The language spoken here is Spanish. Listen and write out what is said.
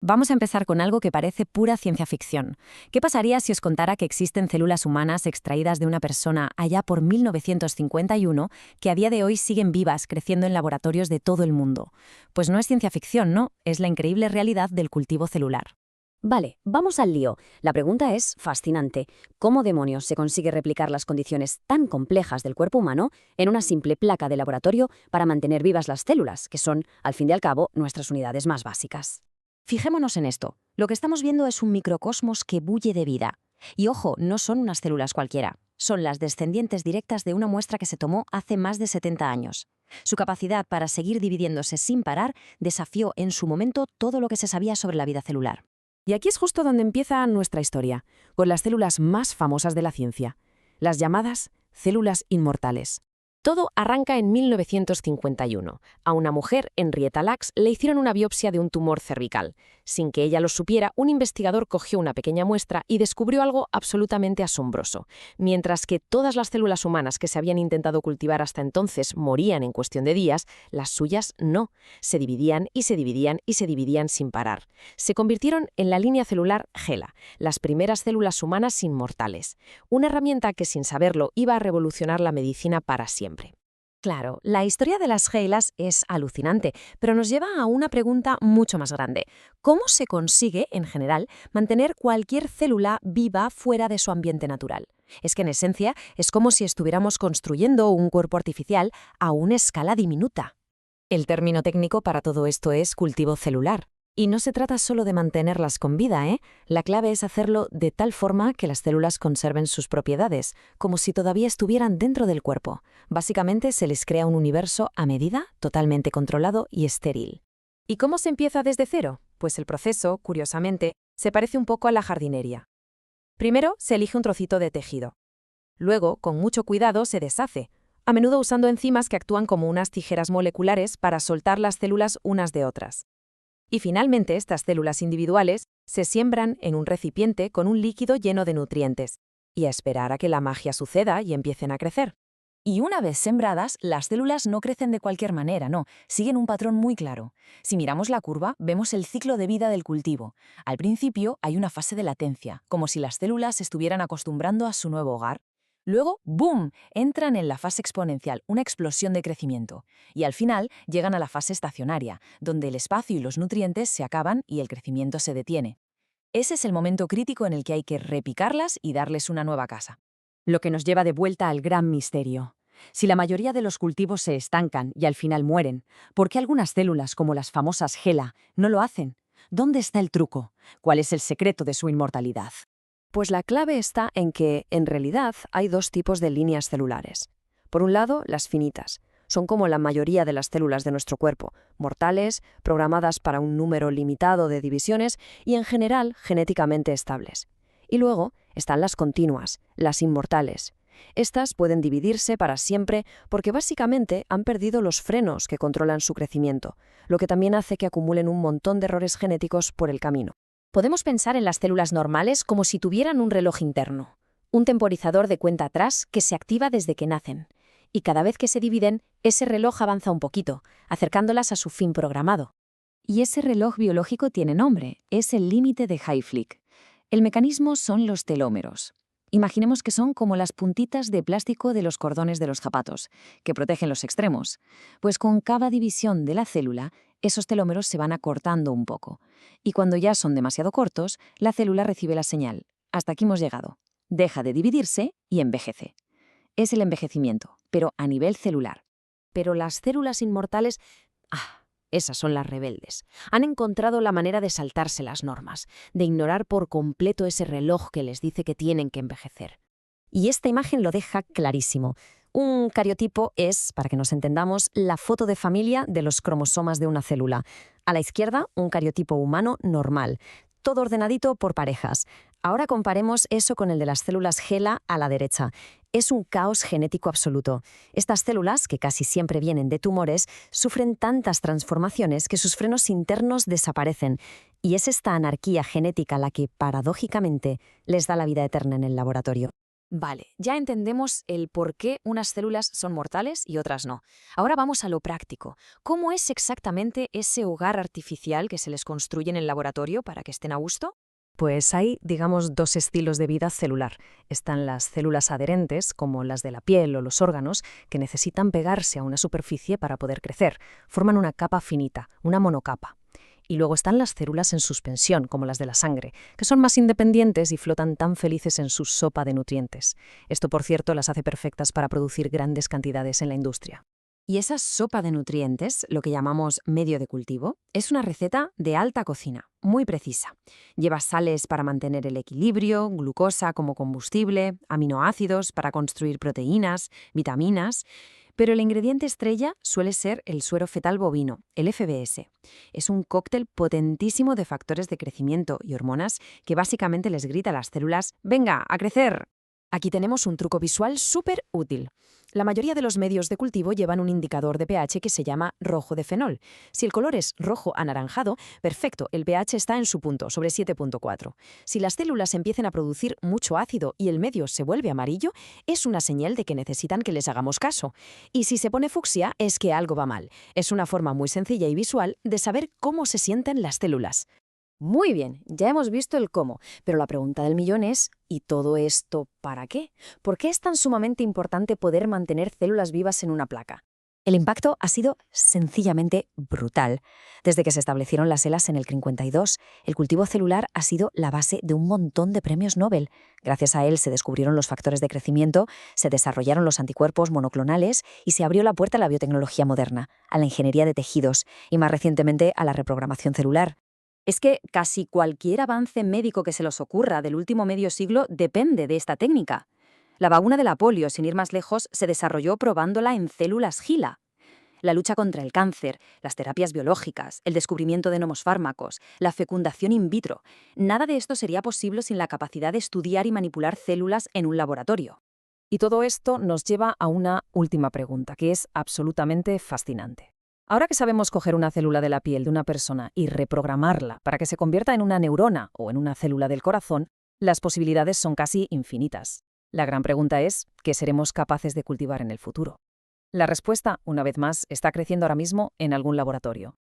vamos a empezar con algo que parece pura ciencia ficción. ¿Qué pasaría si os contara que existen células humanas extraídas de una persona allá por 1951 que a día de hoy siguen vivas creciendo en laboratorios de todo el mundo? Pues no es ciencia ficción, ¿no? Es la increíble realidad del cultivo celular. Vale, vamos al lío. La pregunta es fascinante. ¿Cómo demonios se consigue replicar las condiciones tan complejas del cuerpo humano en una simple placa de laboratorio para mantener vivas las células, que son, al fin y al cabo, nuestras unidades más básicas? Fijémonos en esto. Lo que estamos viendo es un microcosmos que bulle de vida. Y ojo, no son unas células cualquiera. Son las descendientes directas de una muestra que se tomó hace más de 70 años. Su capacidad para seguir dividiéndose sin parar desafió en su momento todo lo que se sabía sobre la vida celular. Y aquí es justo donde empieza nuestra historia, con las células más famosas de la ciencia, las llamadas células inmortales. Todo arranca en 1951. A una mujer, Henrietta Lacks, le hicieron una biopsia de un tumor cervical. Sin que ella lo supiera, un investigador cogió una pequeña muestra y descubrió algo absolutamente asombroso. Mientras que todas las células humanas que se habían intentado cultivar hasta entonces morían en cuestión de días, las suyas no. Se dividían y se dividían y se dividían sin parar. Se convirtieron en la línea celular HeLa, las primeras células humanas inmortales. Una herramienta que, sin saberlo, iba a revolucionar la medicina para siempre. Claro, la historia de las HeLas es alucinante, pero nos lleva a una pregunta mucho más grande. ¿Cómo se consigue, en general, mantener cualquier célula viva fuera de su ambiente natural? Es que, en esencia, es como si estuviéramos construyendo un cuerpo artificial a una escala diminuta. El término técnico para todo esto es cultivo celular. Y no se trata solo de mantenerlas con vida, ¿eh? La clave es hacerlo de tal forma que las células conserven sus propiedades, como si todavía estuvieran dentro del cuerpo. Básicamente se les crea un universo a medida, totalmente controlado y estéril. ¿Y cómo se empieza desde cero? Pues el proceso, curiosamente, se parece un poco a la jardinería. Primero se elige un trocito de tejido. Luego, con mucho cuidado, se deshace, a menudo usando enzimas que actúan como unas tijeras moleculares para soltar las células unas de otras. Y finalmente estas células individuales se siembran en un recipiente con un líquido lleno de nutrientes, y a esperar a que la magia suceda y empiecen a crecer. Y una vez sembradas, las células no crecen de cualquier manera, no, siguen un patrón muy claro. Si miramos la curva, vemos el ciclo de vida del cultivo. Al principio hay una fase de latencia, como si las células se estuvieran acostumbrando a su nuevo hogar. Luego, ¡boom!, entran en la fase exponencial, una explosión de crecimiento. Y al final llegan a la fase estacionaria, donde el espacio y los nutrientes se acaban y el crecimiento se detiene. Ese es el momento crítico en el que hay que repicarlas y darles una nueva casa. Lo que nos lleva de vuelta al gran misterio. Si la mayoría de los cultivos se estancan y al final mueren, ¿por qué algunas células, como las famosas HeLa, no lo hacen? ¿Dónde está el truco? ¿Cuál es el secreto de su inmortalidad? Pues la clave está en que, en realidad, hay dos tipos de líneas celulares. Por un lado, las finitas. Son como la mayoría de las células de nuestro cuerpo, mortales, programadas para un número limitado de divisiones y, en general, genéticamente estables. Y luego están las continuas, las inmortales. Estas pueden dividirse para siempre porque básicamente han perdido los frenos que controlan su crecimiento, lo que también hace que acumulen un montón de errores genéticos por el camino. Podemos pensar en las células normales como si tuvieran un reloj interno, un temporizador de cuenta atrás que se activa desde que nacen. Y cada vez que se dividen, ese reloj avanza un poquito, acercándolas a su fin programado. Y ese reloj biológico tiene nombre, es el límite de Hayflick. El mecanismo son los telómeros. Imaginemos que son como las puntitas de plástico de los cordones de los zapatos, que protegen los extremos. Pues con cada división de la célula, esos telómeros se van acortando un poco. Y cuando ya son demasiado cortos, la célula recibe la señal. Hasta aquí hemos llegado. Deja de dividirse y envejece. Es el envejecimiento, pero a nivel celular. Pero las células inmortales... esas son las rebeldes. Han encontrado la manera de saltarse las normas, de ignorar por completo ese reloj que les dice que tienen que envejecer. Y esta imagen lo deja clarísimo. Un cariotipo es, para que nos entendamos, la foto de familia de los cromosomas de una célula. A la izquierda, un cariotipo humano normal, todo ordenadito por parejas. Ahora comparemos eso con el de las células HeLa a la derecha. Es un caos genético absoluto. Estas células, que casi siempre vienen de tumores, sufren tantas transformaciones que sus frenos internos desaparecen. Y es esta anarquía genética la que, paradójicamente, les da la vida eterna en el laboratorio. Vale, ya entendemos el por qué unas células son mortales y otras no. Ahora vamos a lo práctico. ¿Cómo es exactamente ese hogar artificial que se les construye en el laboratorio para que estén a gusto? Pues hay, digamos, dos estilos de vida celular. Están las células adherentes, como las de la piel o los órganos, que necesitan pegarse a una superficie para poder crecer. Forman una capa finita, una monocapa. Y luego están las células en suspensión, como las de la sangre, que son más independientes y flotan tan felices en su sopa de nutrientes. Esto, por cierto, las hace perfectas para producir grandes cantidades en la industria. Y esa sopa de nutrientes, lo que llamamos medio de cultivo, es una receta de alta cocina, muy precisa. Lleva sales para mantener el equilibrio, glucosa como combustible, aminoácidos para construir proteínas, vitaminas. Pero el ingrediente estrella suele ser el suero fetal bovino, el FBS. Es un cóctel potentísimo de factores de crecimiento y hormonas que básicamente les grita a las células: ¡venga, a crecer! Aquí tenemos un truco visual súper útil. La mayoría de los medios de cultivo llevan un indicador de pH que se llama rojo de fenol. Si el color es rojo anaranjado, perfecto, el pH está en su punto, sobre 7,4. Si las células empiezan a producir mucho ácido y el medio se vuelve amarillo, es una señal de que necesitan que les hagamos caso. Y si se pone fucsia, es que algo va mal. Es una forma muy sencilla y visual de saber cómo se sienten las células. Muy bien, ya hemos visto el cómo, pero la pregunta del millón es, ¿y todo esto para qué? ¿Por qué es tan sumamente importante poder mantener células vivas en una placa? El impacto ha sido sencillamente brutal. Desde que se establecieron las ELAs en el 52, el cultivo celular ha sido la base de un montón de premios Nobel. Gracias a él se descubrieron los factores de crecimiento, se desarrollaron los anticuerpos monoclonales y se abrió la puerta a la biotecnología moderna, a la ingeniería de tejidos y más recientemente a la reprogramación celular. Es que casi cualquier avance médico que se les ocurra del último medio siglo depende de esta técnica. La vacuna de la polio, sin ir más lejos, se desarrolló probándola en células HeLa. La lucha contra el cáncer, las terapias biológicas, el descubrimiento de nuevos fármacos, la fecundación in vitro. Nada de esto sería posible sin la capacidad de estudiar y manipular células en un laboratorio. Y todo esto nos lleva a una última pregunta, que es absolutamente fascinante. Ahora que sabemos coger una célula de la piel de una persona y reprogramarla para que se convierta en una neurona o en una célula del corazón, las posibilidades son casi infinitas. La gran pregunta es, ¿qué seremos capaces de cultivar en el futuro? La respuesta, una vez más, está creciendo ahora mismo en algún laboratorio.